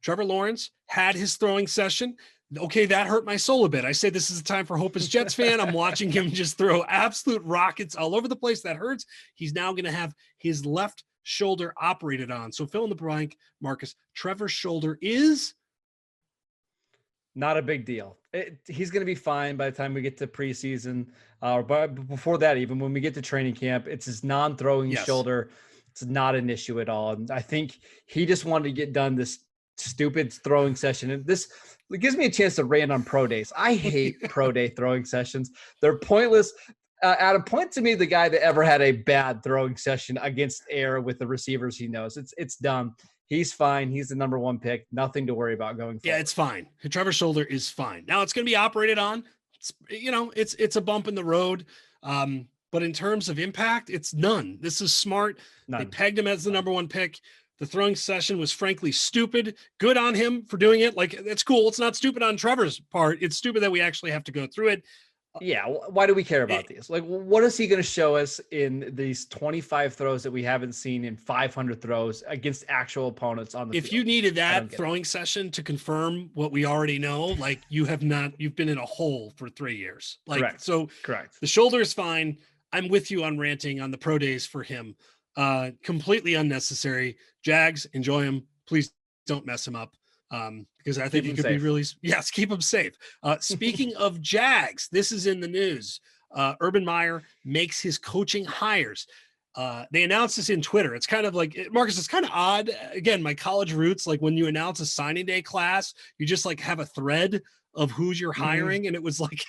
Trevor Lawrence had his throwing session. Okay, that hurt my soul a bit. I say this is a time for hope as Jets fan. I'm watching him just throw absolute rockets all over the place. That hurts. He's now going to have his left shoulder operated on. So fill in the blank, Marcus. Trevor's shoulder is not a big deal. He's going to be fine by the time we get to preseason, but before that, even when we get to training camp, it's his non-throwing shoulder. It's not an issue at all. And I think he just wanted to get done this stupid throwing session. And this gives me a chance to rant on pro days. I hate pro day throwing sessions. They're pointless. Adam, point to me the guy that ever had a bad throwing session against air with the receivers he knows. It's dumb. He's fine. He's the number one pick. Nothing to worry about going forward. Yeah, it's fine. Trevor's shoulder is fine. Now it's going to be operated on. It's a bump in the road. But in terms of impact, it's none. This is smart. None. They pegged him as the number one pick. The throwing session was frankly stupid. Good on him for doing it. Like, it's cool. It's not stupid on Trevor's part. It's stupid that we actually have to go through it. Yeah. Why do we care about these? Like, what is he going to show us in these 25 throws that we haven't seen in 500 throws against actual opponents on the field? If you needed that throwing session to confirm what we already know, like, you've been in a hole for 3 years. Like, correct. So correct. The shoulder is fine. I'm with you on ranting on the pro days for him. Completely unnecessary. Jags, enjoy him. Please don't mess him up. Because I think he could be really, keep him safe. Speaking of Jags, this is in the news. Urban Meyer makes his coaching hires. They announced this in Twitter. It's kind of like, Marcus, it's kind of odd. Again, my college roots, like when you announce a signing day class, you just like have a thread of who's you're hiring. And it was like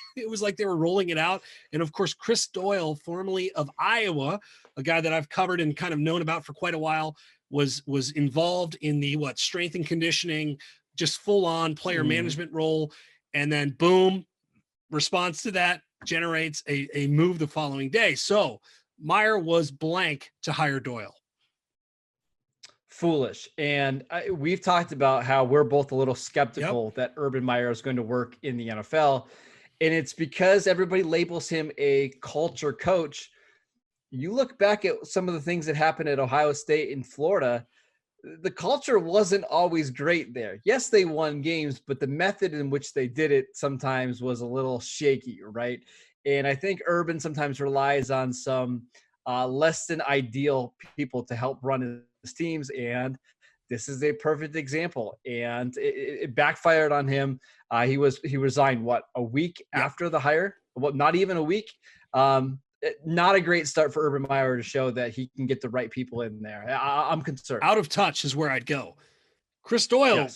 they were rolling it out. And of course, Chris Doyle, formerly of Iowa, a guy that I've covered and kind of known about for quite a while, was involved in the strength and conditioning, just full on player management role. And then boom, response to that generates a move the following day. So Meyer was blank to hire Doyle. Foolish. And we've talked about how we're both a little skeptical that Urban Meyer is going to work in the NFL. And it's because everybody labels him a culture coach. You look back at some of the things that happened at Ohio State and Florida, the culture wasn't always great there. Yes, they won games, but the method in which they did it sometimes was a little shaky, right? And I think Urban sometimes relies on some less than ideal people to help run his teams, and this is a perfect example. And it backfired on him. He resigned a week after the hire? Well, not even a week. Not a great start for Urban Meyer to show that he can get the right people in there. I'm concerned. Out of touch is where I'd go. Chris Doyle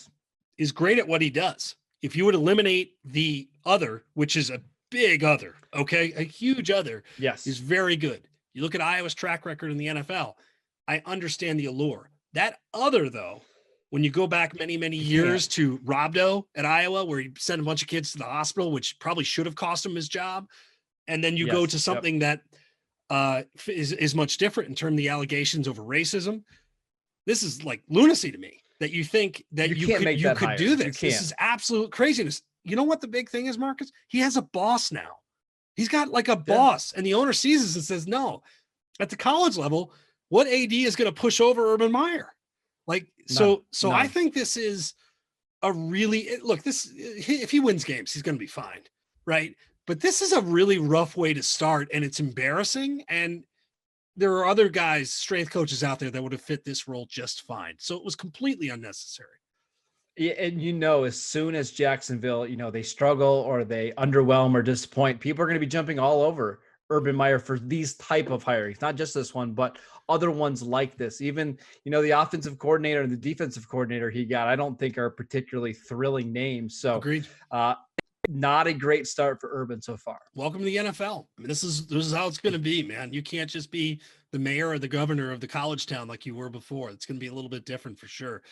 is great at what he does. If you would eliminate the other, which is a big other, okay, a huge other, is very good. You look at Iowa's track record in the NFL, I understand the allure. That other, though, when you go back many, many years to Robdo at Iowa, where he sent a bunch of kids to the hospital, which probably should have cost him his job, and then you go to something that is much different in terms of the allegations over racism. This is like lunacy to me that you think that you could do this. This is absolute craziness. You know what the big thing is, Marcus? He has a boss now. He's got like a boss, and the owner sees this and says, no. At the college level, what AD is going to push over Urban Meyer? Like, so I think this is a really, if he wins games, he's going to be fine, right? But this is a really rough way to start, and it's embarrassing. And there are other guys, strength coaches out there that would have fit this role just fine. So it was completely unnecessary. Yeah, and as soon as Jacksonville, they struggle or they underwhelm or disappoint, people are going to be jumping all over Urban Meyer for these type of hirings, not just this one, but other ones like this. Even, the offensive coordinator and the defensive coordinator he got, I don't think are particularly thrilling names. So agreed. Not a great start for Urban so far. Welcome to the NFL. I mean, this is how it's going to be, man. You can't just be the mayor or the governor of the college town like you were before. It's going to be a little bit different for sure.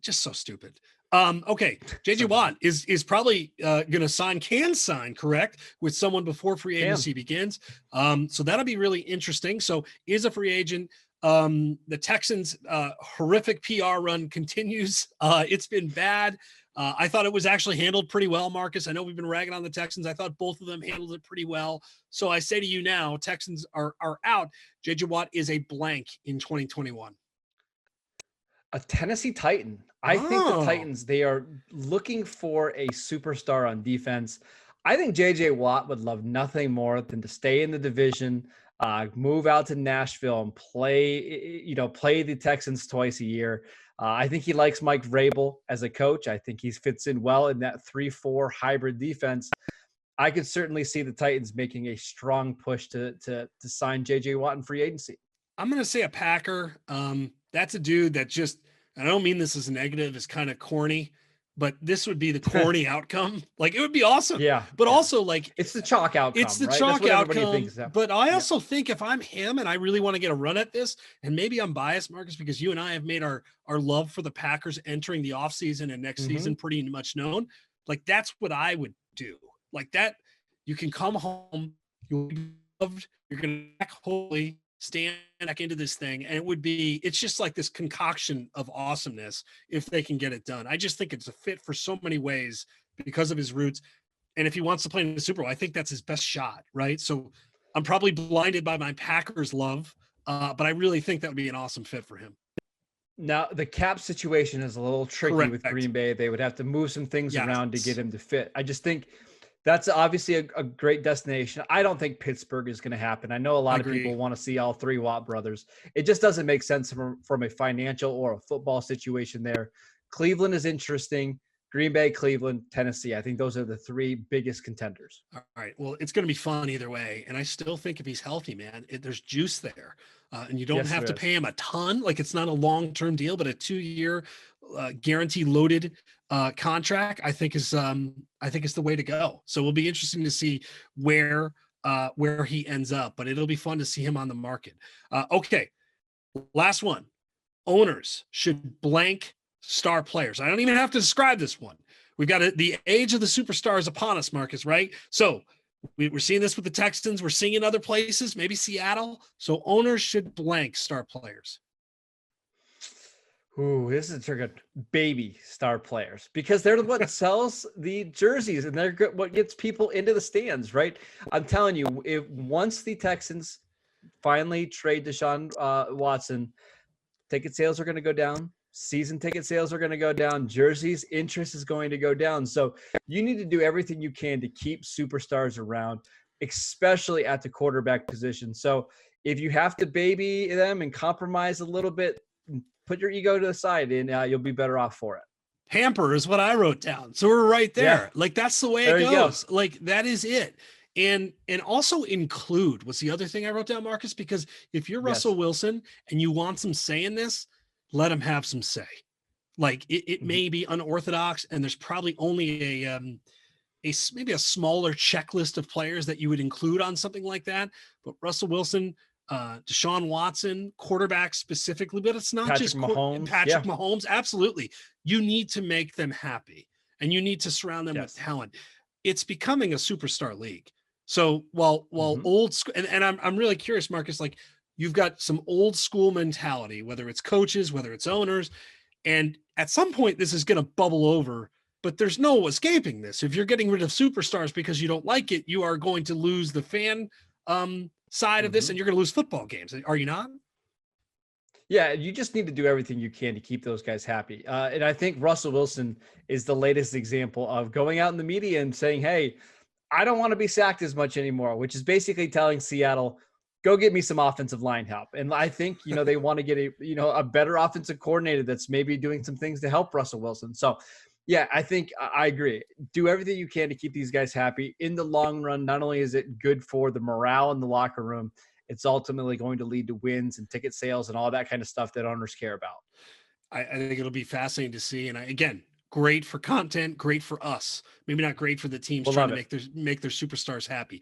Just so stupid. Okay. JJ Watt is probably going to can sign, correct, with someone before free agency begins. So that'll be really interesting. So is a free agent. The Texans' horrific PR run continues. It's been bad. I thought it was actually handled pretty well, Marcus. I know we've been ragging on the Texans. I thought both of them handled it pretty well. So I say to you now, Texans are out. JJ Watt is a blank in 2021. A Tennessee Titan. I think the Titans, they are looking for a superstar on defense. I think J.J. Watt would love nothing more than to stay in the division, move out to Nashville and play the Texans twice a year. I think he likes Mike Vrabel as a coach. I think he fits in well in that 3-4 hybrid defense. I could certainly see the Titans making a strong push to sign J.J. Watt in free agency. I'm going to say a Packer. That's a dude that just, I don't mean this as a negative, is kind of corny, but this would be the corny outcome. Like, it would be awesome. Yeah. But also, like, it's the chalk outcome. It's the chalk outcome. But I also think if I'm him and I really want to get a run at this, and maybe I'm biased, Marcus, because you and I have made our love for the Packers entering the offseason and next season pretty much known. Like, that's what I would do. Like that, you can come home, you'll be loved, you're going to hopefully stand back into this thing, and it's just like this concoction of awesomeness if they can get it done. I just think it's a fit for so many ways because of his roots, and if he wants to play in the Super Bowl, I think that's his best shot, right? So I'm probably blinded by my Packers love, but I really think that would be an awesome fit for him. Now, the cap situation is a little tricky with Green Bay. They would have to move some things around to get him to fit. I just think that's obviously a great destination. I don't think Pittsburgh is going to happen. I know a lot of people want to see all three Watt brothers. It just doesn't make sense from a financial or a football situation there. Cleveland is interesting. Green Bay, Cleveland, Tennessee. I think those are the three biggest contenders. All right. Well, it's going to be fun either way. And I still think if he's healthy, man, there's juice there. And you don't have to pay him a ton. Like, it's not a long-term deal, but a 2-year guarantee loaded contract, I think is the way to go. So it'll be interesting to see where he ends up, but it'll be fun to see him on the market. Okay. Last one. Owners should blank star players. I don't even have to describe this one. We've got the age of the superstars upon us, Marcus, right? So we're seeing this with the Texans. We're seeing in other places, maybe Seattle. So owners should blank star players. Ooh, this is a baby star players, because they're what sells the jerseys and they're what gets people into the stands, right? I'm telling you, once the Texans finally trade Deshaun Watson, ticket sales are going to go down. Season ticket sales are going to go down. Jerseys interest is going to go down. So you need to do everything you can to keep superstars around, especially at the quarterback position. So if you have to baby them and compromise a little bit, put your ego to the side and you'll be better off for it. Hamper is what I wrote down. So we're right there. Yeah. Like, that's the way it goes. Like, that is it. And also include was the other thing I wrote down, Marcus, because if you're Russell Wilson and you want some say in this, let him have some say. Like, it may be unorthodox, and there's probably only maybe a smaller checklist of players that you would include on something like that. But Russell Wilson, Deshaun Watson, quarterback specifically, but it's not Patrick just Mahomes. Patrick Mahomes. Absolutely. You need to make them happy, and you need to surround them with talent. It's becoming a superstar league. So while old school, and I'm really curious, Marcus, like, you've got some old school mentality, whether it's coaches, whether it's owners, and at some point this is going to bubble over, but there's no escaping this. If you're getting rid of superstars because you don't like it, you are going to lose the fan side of this, and you're going to lose football games. Are you not? Yeah, you just need to do everything you can to keep those guys happy. And I think Russell Wilson is the latest example of going out in the media and saying, hey, I don't want to be sacked as much anymore, which is basically telling Seattle, go get me some offensive line help. And I think, they want to get a better offensive coordinator that's maybe doing some things to help Russell Wilson. So yeah, I think I agree. Do everything you can to keep these guys happy. In the long run, not only is it good for the morale in the locker room, it's ultimately going to lead to wins and ticket sales and all that kind of stuff that owners care about. I think it'll be fascinating to see. And again, great for content, great for us. Maybe not great for the teams trying to make their superstars happy.